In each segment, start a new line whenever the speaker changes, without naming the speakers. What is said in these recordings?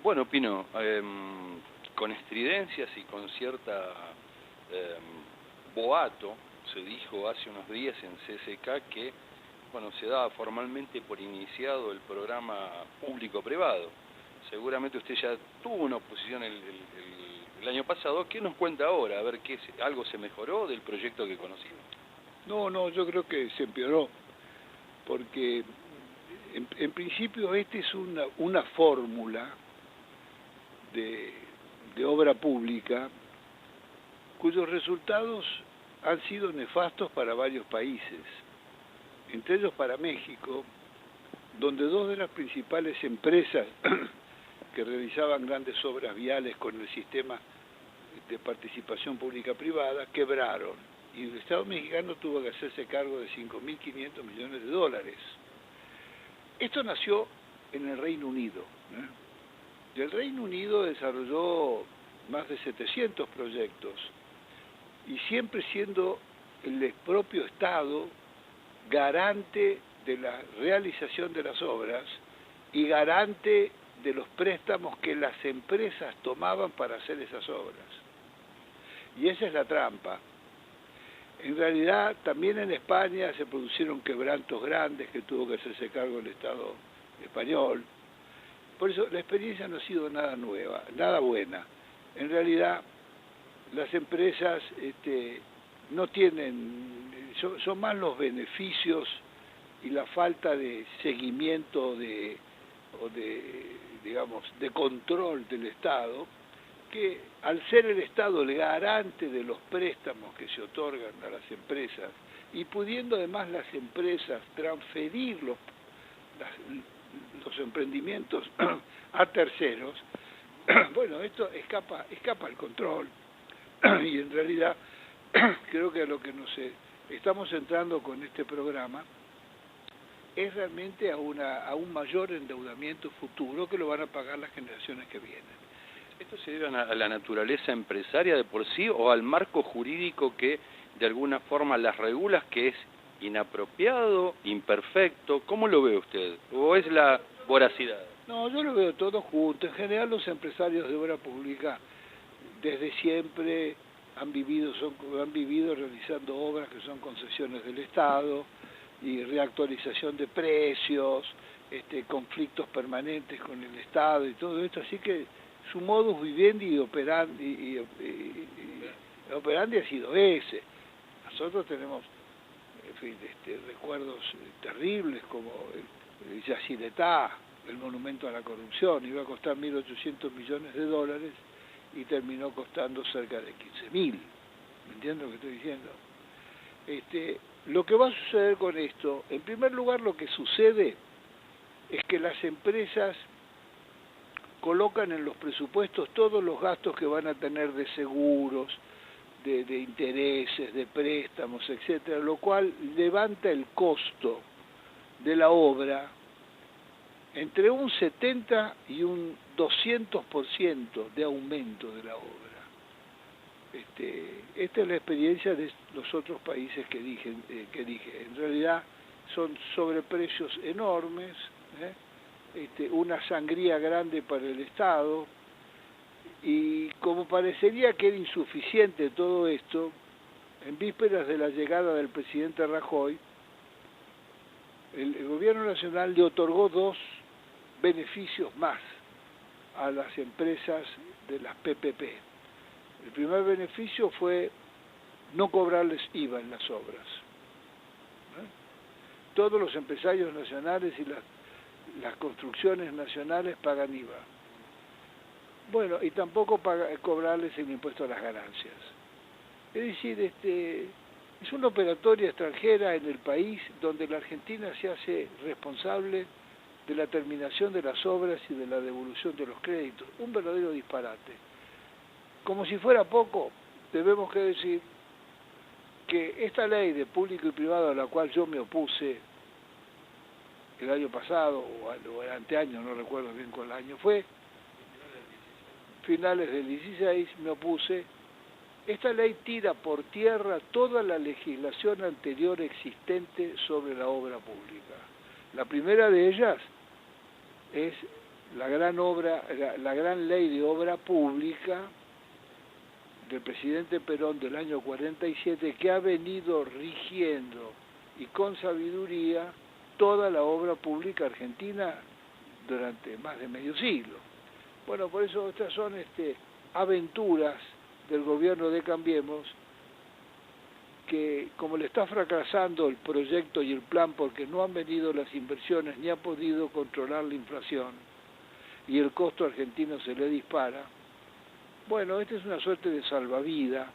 Bueno, Pino, con estridencias y con cierta boato, se dijo hace unos días en CSK que, bueno, se daba formalmente por iniciado el programa público-privado. Seguramente usted ya tuvo una oposición el año pasado. ¿Qué nos cuenta ahora? A ver, ¿algo se mejoró del proyecto que conocimos?
No, yo creo que se empeoró, porque en principio esta es una fórmula de obra pública cuyos resultados han sido nefastos para varios países, entre ellos para México, donde dos de las principales empresas que realizaban grandes obras viales con el sistema de participación pública-privada quebraron, y el Estado mexicano tuvo que hacerse cargo de 5.500 millones de dólares. Esto nació en el Reino Unido, y el Reino Unido desarrolló más de 700 proyectos, y siempre siendo el propio Estado garante de la realización de las obras y garante de los préstamos que las empresas tomaban para hacer esas obras. Y esa es la trampa. En realidad, también en España se produjeron quebrantos grandes que tuvo que hacerse cargo el Estado español. Por eso la experiencia no ha sido nada nueva, nada buena. En realidad, las empresas no tienen, son más los beneficios y la falta de seguimiento de control del Estado, que al ser el Estado el garante de los préstamos que se otorgan a las empresas y pudiendo además las empresas transferir los emprendimientos a terceros, bueno, esto escapa al control. Y en realidad creo que a lo que nos estamos entrando con este programa es realmente a un mayor endeudamiento futuro que lo van a pagar las generaciones que vienen.
¿Esto se debe a la naturaleza empresaria de por sí o al marco jurídico que de alguna forma las regula, que es inapropiado, imperfecto? ¿Cómo lo ve usted? ¿O es la voracidad?
No, yo lo veo todo junto. En general los empresarios de obra pública desde siempre han vivido realizando obras que son concesiones del Estado y reactualización de precios, conflictos permanentes con el Estado y todo esto, así que su modus vivendi y operandi ha sido ese. Nosotros tenemos, en fin, recuerdos terribles como el Yacyretá, el monumento a la corrupción, iba a costar 1.800 millones de dólares y terminó costando cerca de 15.000. ¿Me entiendes lo que estoy diciendo? Lo que va a suceder con esto, en primer lugar lo que sucede es que las empresas colocan en los presupuestos todos los gastos que van a tener de seguros, de intereses, de préstamos, etcétera, lo cual levanta el costo de la obra entre un 70 y un 200% de aumento de la obra. Esta es la experiencia de los otros países que dije. En realidad son sobreprecios enormes, una sangría grande para el Estado, y como parecería que era insuficiente todo esto, en vísperas de la llegada del presidente Rajoy, el gobierno nacional le otorgó dos beneficios más a las empresas de las PPP. El primer beneficio fue no cobrarles IVA en las obras. Todos los empresarios nacionales y las construcciones nacionales pagan IVA. Bueno, y tampoco cobrarles el impuesto a las ganancias. Es decir, es una operatoria extranjera en el país donde la Argentina se hace responsable de la terminación de las obras y de la devolución de los créditos. Un verdadero disparate. Como si fuera poco, debemos que decir que esta ley de público y privado a la cual yo me opuse el año pasado, o el anteaño, no recuerdo bien cuál año fue, finales del 16 me opuse. Esta ley tira por tierra toda la legislación anterior existente sobre la obra pública. La primera de ellas es la gran ley de obra pública del presidente Perón del año 47, que ha venido rigiendo y con sabiduría toda la obra pública argentina durante más de medio siglo. Bueno, por eso estas son aventuras del gobierno de Cambiemos, que como le está fracasando el proyecto y el plan porque no han venido las inversiones ni ha podido controlar la inflación y el costo argentino se le dispara, bueno, esta es una suerte de salvavidas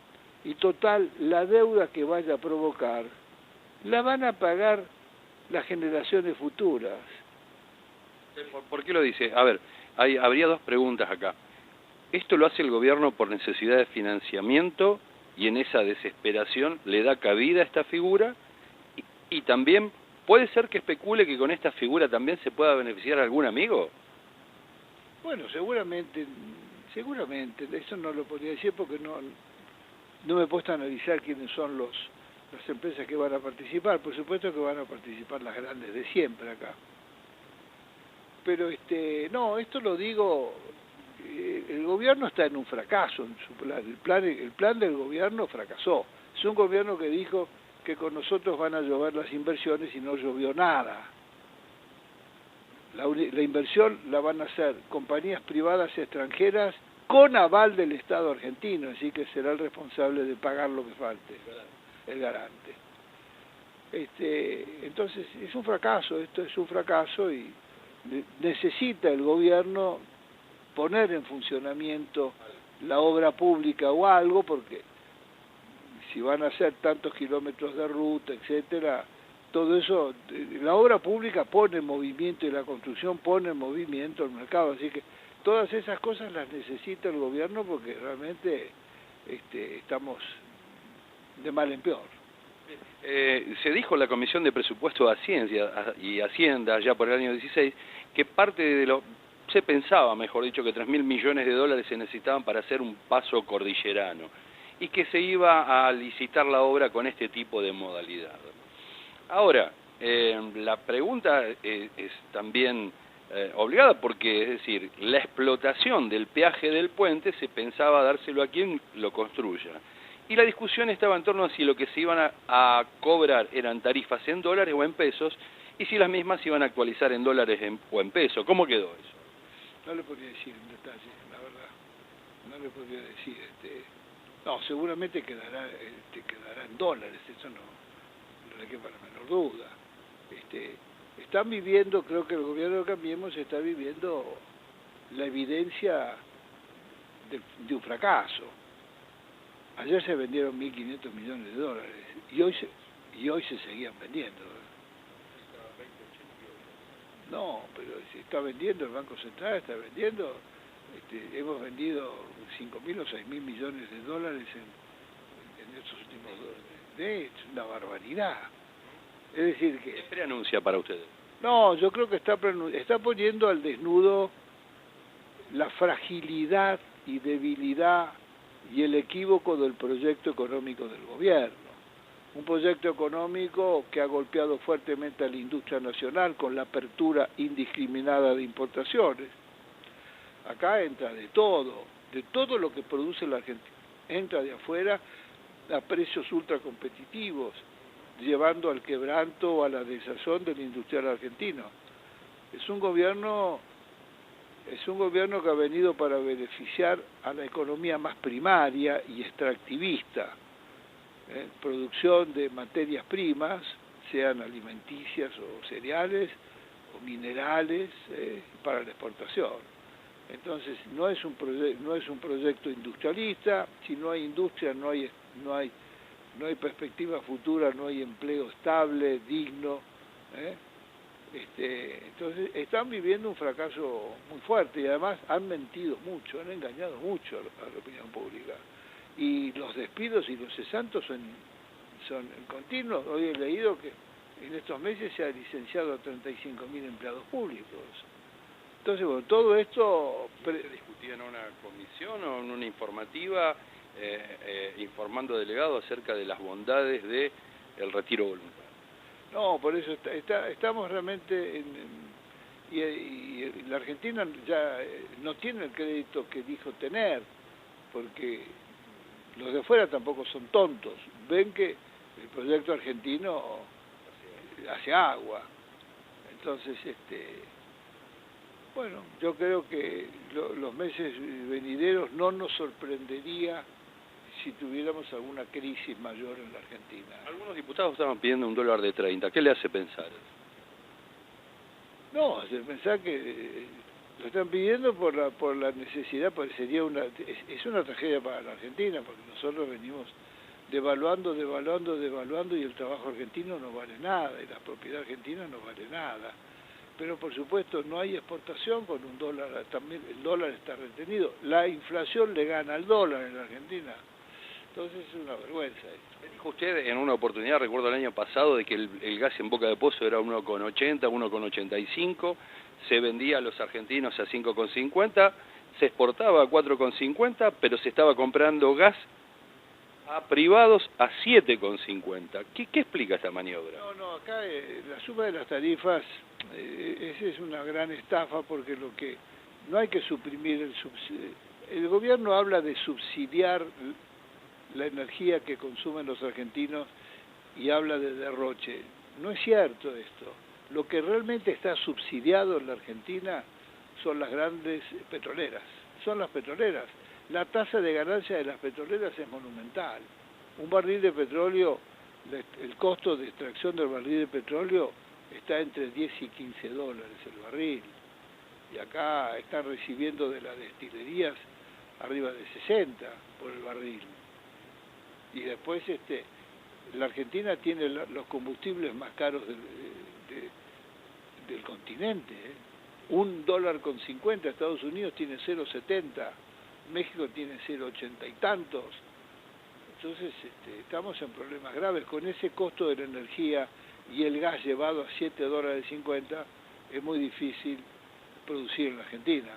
y total, la deuda que vaya a provocar la van a pagar las generaciones futuras.
¿Por qué lo dice? A ver, habría dos preguntas acá. ¿Esto lo hace el gobierno por necesidad de financiamiento y en esa desesperación le da cabida a esta figura? Y también, ¿puede ser que especule que con esta figura también se pueda beneficiar a algún amigo?
Bueno, seguramente, eso no lo podría decir porque no me he puesto a analizar quiénes son las empresas que van a participar. Por supuesto que van a participar las grandes de siempre acá. Pero no, esto lo digo, el gobierno está en un fracaso en su plan. El plan del gobierno fracasó. Es un gobierno que dijo que con nosotros van a llover las inversiones y no llovió nada. La inversión la van a hacer compañías privadas extranjeras con aval del Estado argentino, así que será el responsable de pagar lo que falte, el garante. Entonces es un fracaso, esto es un fracaso y necesita el gobierno poner en funcionamiento la obra pública o algo, porque si van a hacer tantos kilómetros de ruta, etcétera, todo eso, la obra pública pone en movimiento y la construcción pone en movimiento el mercado, así que todas esas cosas las necesita el gobierno porque realmente estamos de mal en peor.
Se dijo en la Comisión de Presupuesto y Hacienda ya por el año 16 que parte de se pensaba, mejor dicho, que 3.000 millones de dólares se necesitaban para hacer un paso cordillerano y que se iba a licitar la obra con este tipo de modalidad. Ahora, la pregunta es también obligada porque, es decir, la explotación del peaje del puente se pensaba dárselo a quien lo construya. Y la discusión estaba en torno a si lo que se iban a cobrar eran tarifas en dólares o en pesos, y si las mismas se iban a actualizar en dólares o en pesos. ¿Cómo quedó eso?
No le podría decir en detalle, la verdad. No le podría decir. No, seguramente quedará en dólares, eso no le quepa la menor duda. Están viviendo, creo que el gobierno de Cambiemos está viviendo la evidencia de un fracaso. Ayer se vendieron 1.500 millones de dólares y hoy se seguían vendiendo. No, pero se está vendiendo, el Banco Central está vendiendo, hemos vendido 5.000 o 6.000 millones de dólares en estos últimos 2 años. Es una barbaridad. Es decir que...
¿Qué preanuncia para ustedes?
No, yo creo que está poniendo al desnudo la fragilidad y debilidad y el equívoco del proyecto económico del gobierno. Un proyecto económico que ha golpeado fuertemente a la industria nacional con la apertura indiscriminada de importaciones. Acá entra de todo lo que produce la Argentina, entra de afuera a precios ultra competitivos, llevando al quebranto o a la desazón del industrial argentino. Es un gobierno que ha venido para beneficiar a la economía más primaria y extractivista, producción de materias primas, sean alimenticias o cereales o minerales, para la exportación. Entonces no es un proyecto industrialista. Si no hay industria no hay perspectiva futura, no hay empleo estable, digno. Entonces están viviendo un fracaso muy fuerte y además han mentido mucho, han engañado mucho a la opinión pública. Y los despidos y los cesantes son continuos. Hoy he leído que en estos meses se ha licenciado a 35.000 empleados públicos. Entonces, bueno, todo esto...
¿Se discutía en una comisión o en una informativa informando a delegados acerca de las bondades del retiro voluntario?
No, por eso estamos realmente y la Argentina ya no tiene el crédito que dijo tener, porque los de afuera tampoco son tontos, ven que el proyecto argentino hace agua. Entonces, bueno, yo creo que los meses venideros no nos sorprendería si tuviéramos alguna crisis mayor en la Argentina.
Algunos diputados estaban pidiendo un dólar de 30. ¿Qué le hace pensar?
No, hace pensar que lo están pidiendo por la necesidad, porque sería es una tragedia para la Argentina, porque nosotros venimos devaluando y el trabajo argentino no vale nada y la propiedad argentina no vale nada. Pero por supuesto no hay exportación con un dólar, también el dólar está retenido. La inflación le gana al dólar en la Argentina. Entonces es una vergüenza esto.
Me dijo usted en una oportunidad, recuerdo el año pasado, de que el gas en Boca de Pozo era 1,80, 1,85, se vendía a los argentinos a 5,50, se exportaba a 4,50, pero se estaba comprando gas a privados a 7,50. ¿Qué explica esta maniobra?
No, acá la suma de las tarifas esa es una gran estafa, porque lo que no hay que suprimir el subsidio. El gobierno habla de subsidiar la energía que consumen los argentinos y habla de derroche. No es cierto esto. Lo que realmente está subsidiado en la Argentina son las grandes petroleras, son las petroleras. La tasa de ganancia de las petroleras es monumental. Un barril de petróleo, el costo de extracción del barril de petróleo está entre 10 y 15 dólares el barril. Y acá están recibiendo de las destilerías arriba de 60 por el barril. Y después la Argentina tiene los combustibles más caros del continente. $1,50, Estados Unidos tiene 0,70, México tiene 0,80 y tantos. Entonces estamos en problemas graves. Con ese costo de la energía y el gas llevado a $7,50, es muy difícil producir en la Argentina.